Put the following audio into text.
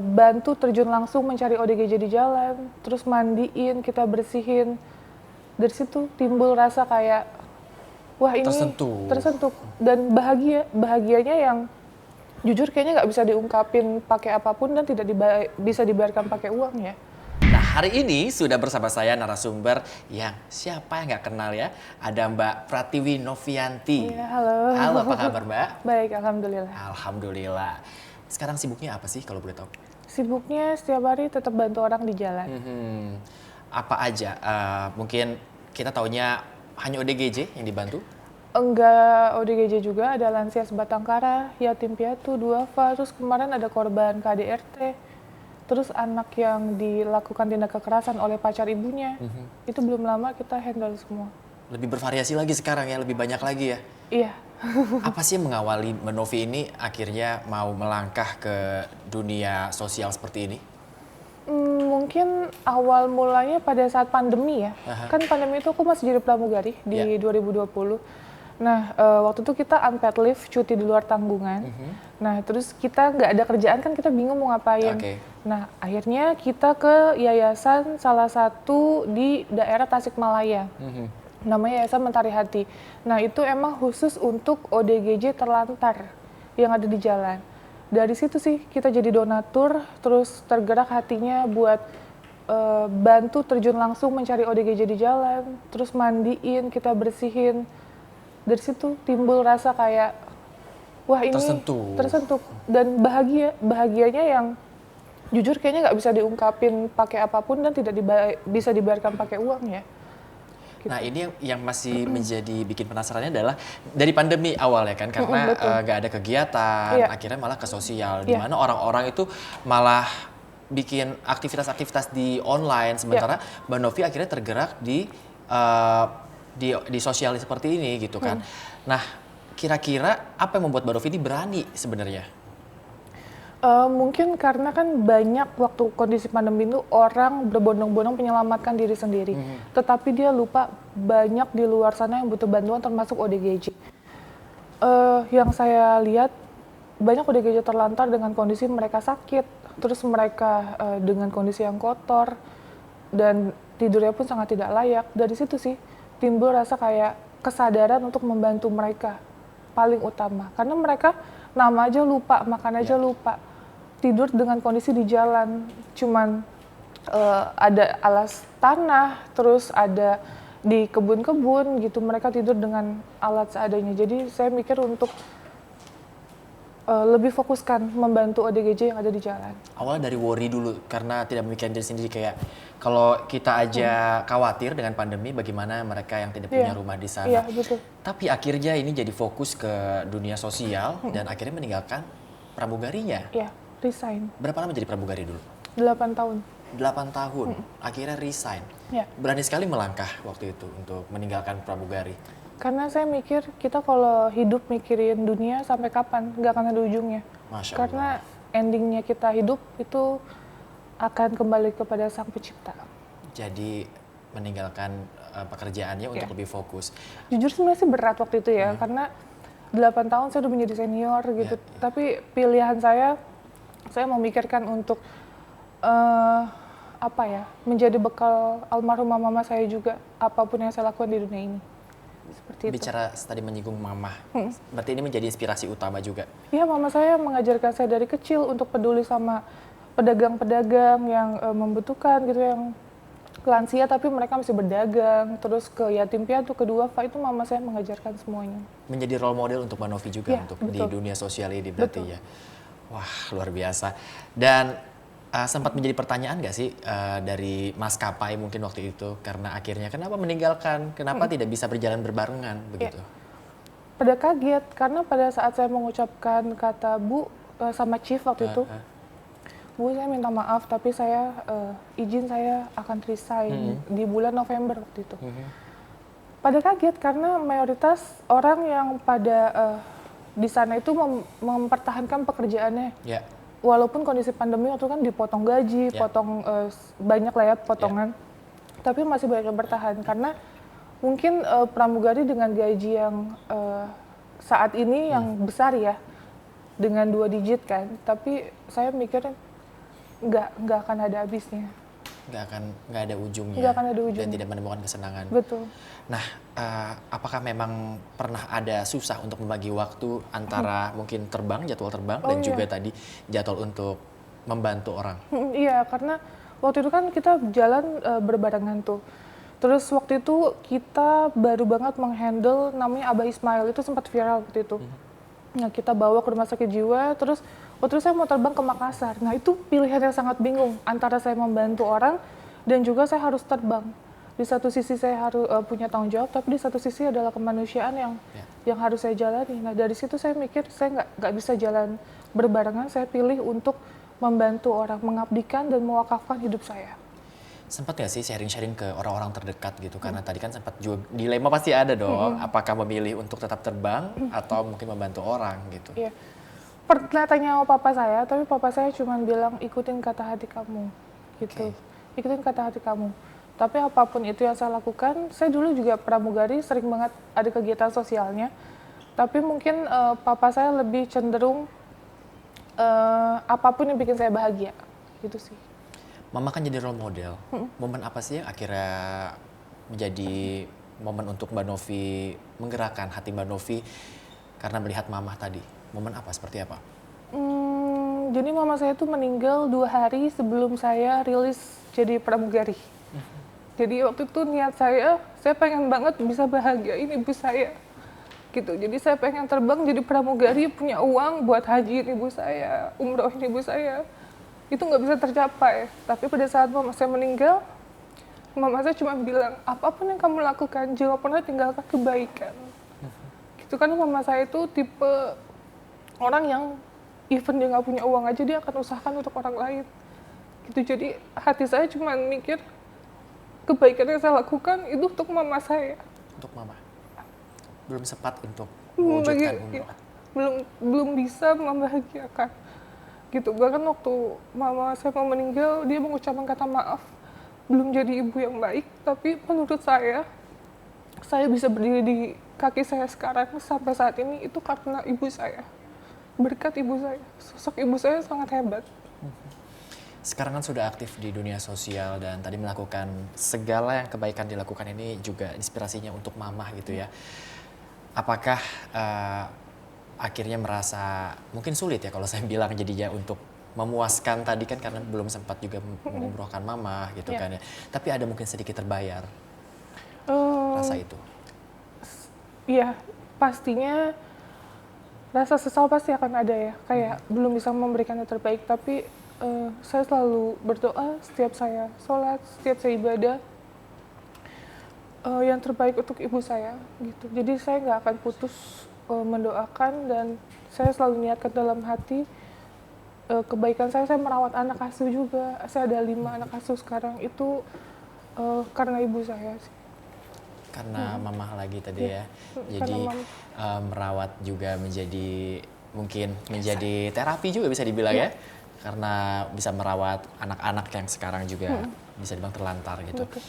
bantu terjun langsung mencari ODGJ di jalan, terus mandiin, kita bersihin. Dari situ timbul rasa kayak, wah ini tersentuh dan bahagianya yang jujur kayaknya nggak bisa diungkapin pakai apapun dan tidak bisa dibayarkan pakai uang ya. Nah, hari ini sudah bersama saya narasumber yang siapa yang nggak kenal ya. Ada Mbak Pratiwi Novianti. Iya, halo. Halo, apa kabar Mbak? Baik, alhamdulillah. Alhamdulillah. Sekarang sibuknya apa sih kalau boleh tahu? Sibuknya setiap hari tetap bantu orang di jalan. Apa aja? Mungkin kita taunya hanya ODGJ yang dibantu? Enggak ODGJ juga, ada lansia sebatang kara, yatim piatu, duafa, terus kemarin ada korban KDRT, terus anak yang dilakukan tindak kekerasan oleh pacar ibunya. Itu belum lama kita handle semua. Lebih bervariasi lagi sekarang ya, lebih banyak lagi ya? Iya. Apa sih yang mengawali Mbak Novi ini akhirnya mau melangkah ke dunia sosial seperti ini? Mungkin awal mulanya pada saat pandemi ya. Kan pandemi itu aku masih jadi pramugari di 2020. Nah, waktu itu kita unpaid leave, cuti di luar tanggungan. Nah, terus kita nggak ada kerjaan kan kita bingung mau ngapain. Nah, akhirnya kita ke yayasan salah satu di daerah Tasikmalaya. Namanya Yayasan Mentari Hati. Nah, itu emang khusus untuk ODGJ terlantar yang ada di jalan. Dari situ sih kita jadi donatur, terus tergerak hatinya buat bantu terjun langsung mencari ODGJ di jalan, terus mandiin, kita bersihin. Dari situ timbul rasa kayak, wah ini tersentuh dan bahagianya yang jujur kayaknya nggak bisa diungkapin pakai apapun dan tidak bisa dibayarkan pakai uang ya. Gitu. Nah ini yang masih menjadi bikin penasarannya adalah dari pandemi awal ya kan, karena nggak ada kegiatan, akhirnya malah ke sosial, di mana orang-orang itu malah bikin aktivitas-aktivitas di online, sementara Mbak Novi akhirnya tergerak di sosial seperti ini gitu kan. Nah, kira-kira apa yang membuat Mbak Novi ini berani sebenarnya? Mungkin karena kan banyak waktu kondisi pandemi itu orang berbondong-bondong menyelamatkan diri sendiri. Tetapi dia lupa banyak di luar sana yang butuh bantuan termasuk ODGJ. Yang saya lihat banyak ODGJ terlantar dengan kondisi mereka sakit, terus mereka dengan kondisi yang kotor dan tidurnya pun sangat tidak layak. Dari situ sih timbul rasa kayak kesadaran untuk membantu mereka paling utama, karena mereka nama aja lupa, makan aja lupa, tidur dengan kondisi di jalan, cuman ada alas tanah, terus ada di kebun-kebun gitu, mereka tidur dengan alat seadanya. Jadi saya mikir untuk lebih fokuskan membantu ODGJ yang ada di jalan. Awalnya dari worry dulu, karena tidak memikirkan diri sendiri, kayak kalau kita aja khawatir dengan pandemi, bagaimana mereka yang tidak punya rumah di sana. Betul. Tapi akhirnya ini jadi fokus ke dunia sosial dan akhirnya meninggalkan pramugarinya. Iya, resign. Berapa lama jadi pramugari dulu? 8 tahun. 8 tahun, akhirnya resign. Berani sekali melangkah waktu itu untuk meninggalkan pramugari. Karena saya mikir kita kalau hidup mikirin dunia sampai kapan, nggak akan ada ujungnya. Masya Allah. Karena endingnya kita hidup itu akan kembali kepada Sang Pencipta. Jadi meninggalkan pekerjaannya untuk lebih fokus. Jujur sebenarnya sih berat waktu itu ya, karena 8 tahun saya udah menjadi senior gitu. Tapi pilihan saya memikirkan untuk menjadi bekal almarhumah mama saya juga, apapun yang saya lakukan di dunia ini. Seperti bicara itu. Tadi menyinggung mama, berarti ini menjadi inspirasi utama juga? Iya, mama saya mengajarkan saya dari kecil untuk peduli sama pedagang-pedagang yang membutuhkan gitu, yang lansia tapi mereka masih berdagang, terus ke yatim piatu, ke duafa, itu mama saya mengajarkan semuanya. Menjadi role model untuk Mbak Novi juga untuk di dunia sosial ini berarti ya? Wah, luar biasa. Dan sempat menjadi pertanyaan nggak sih dari maskapai mungkin waktu itu, karena akhirnya kenapa meninggalkan, kenapa tidak bisa berjalan berbarengan begitu? Pada kaget, karena pada saat saya mengucapkan kata Bu sama Chief waktu itu, Bu saya minta maaf tapi saya izin saya akan resign di bulan November waktu itu. Pada kaget karena mayoritas orang yang pada di sana itu mempertahankan pekerjaannya. Walaupun kondisi pandemi waktu kan dipotong gaji, potong banyak lah ya potongan, tapi masih banyak yang bertahan karena mungkin pramugari dengan gaji yang saat ini yang besar ya, dengan 2 digit kan, tapi saya mikirnya nggak akan ada habisnya. Nggak ada ujungnya. Nggak akan ada ujungnya. Dan tidak menemukan kesenangan. Betul. Nah, apakah memang pernah ada susah untuk membagi waktu antara mungkin jadwal terbang, dan juga tadi jadwal untuk membantu orang? Iya, karena waktu itu kan kita jalan berbarengan tuh. Terus waktu itu kita baru banget menghandle namanya Abah Ismail, itu sempat viral waktu itu. Nah, kita bawa ke rumah sakit jiwa, terus waktu itu saya mau terbang ke Makassar. Nah, itu pilihan yang sangat bingung antara saya membantu orang dan juga saya harus terbang. Di satu sisi saya harus punya tanggung jawab, tapi di satu sisi adalah kemanusiaan yang harus saya jalani. Nah, dari situ saya mikir saya nggak bisa jalan berbarengan, saya pilih untuk membantu orang, mengabdikan dan mewakafkan hidup saya. Sempat nggak sih sharing-sharing ke orang-orang terdekat gitu? Karena tadi kan sempat juga dilema pasti ada dong. Apakah memilih untuk tetap terbang atau mungkin membantu orang gitu? Iya. Pernah tanya sama papa saya, tapi papa saya cuma bilang ikutin kata hati kamu gitu. Ikutin kata hati kamu. Tapi apapun itu yang saya lakukan, saya dulu juga pramugari sering banget ada kegiatan sosialnya. Tapi mungkin papa saya lebih cenderung apapun yang bikin saya bahagia gitu sih. Mama kan jadi role model. Momen apa sih yang akhirnya menjadi momen untuk Mbak Novi menggerakkan hati Mbak Novi karena melihat mama tadi? Momen apa? Seperti apa? Jadi mama saya tuh meninggal 2 hari sebelum saya rilis jadi pramugari. Jadi waktu itu niat saya pengen banget bisa bahagiain ibu saya. Gitu. Jadi saya pengen terbang jadi pramugari, punya uang buat hajiin ibu saya, umrohin ibu saya. Itu nggak bisa tercapai. Tapi pada saat mama saya meninggal, mama saya cuma bilang, apapun yang kamu lakukan, jangan pernah tinggalkan kebaikan. Gitu kan, mama saya itu tipe orang yang even dia nggak punya uang aja, dia akan usahakan untuk orang lain. Gitu. Jadi hati saya cuma mikir, kebaikan yang saya lakukan itu untuk mama saya. Untuk mama? Belum sempat untuk mewujudkan umroh? Belum bisa membahagiakan. Gitu. Bahkan waktu mama saya mau meninggal, dia mengucapkan kata maaf, belum jadi ibu yang baik, tapi menurut saya bisa berdiri di kaki saya sekarang sampai saat ini itu karena ibu saya. Berkat ibu saya, sosok ibu saya sangat hebat. Sekarang kan sudah aktif di dunia sosial dan tadi melakukan segala yang kebaikan dilakukan ini juga inspirasinya untuk mama gitu ya. Apakah akhirnya merasa mungkin sulit ya kalau saya bilang jadinya untuk memuaskan tadi kan karena belum sempat juga mengumrohkan mama gitu kan ya. Tapi ada mungkin sedikit terbayar rasa itu. Iya, pastinya rasa sesal pasti akan ada ya. Kayak belum bisa memberikan yang terbaik, tapi saya selalu berdoa setiap saya sholat, setiap saya ibadah. Yang terbaik untuk ibu saya gitu. Jadi saya nggak akan putus mendoakan dan saya selalu niatkan dalam hati kebaikan saya merawat anak asuh juga. Saya ada 5 anak asuh sekarang itu karena ibu saya sih. Karena mama lagi tadi ya. Jadi merawat juga mungkin menjadi terapi juga bisa dibilang ya. Karena bisa merawat anak-anak yang sekarang juga bisa dibilang terlantar gitu. Betul.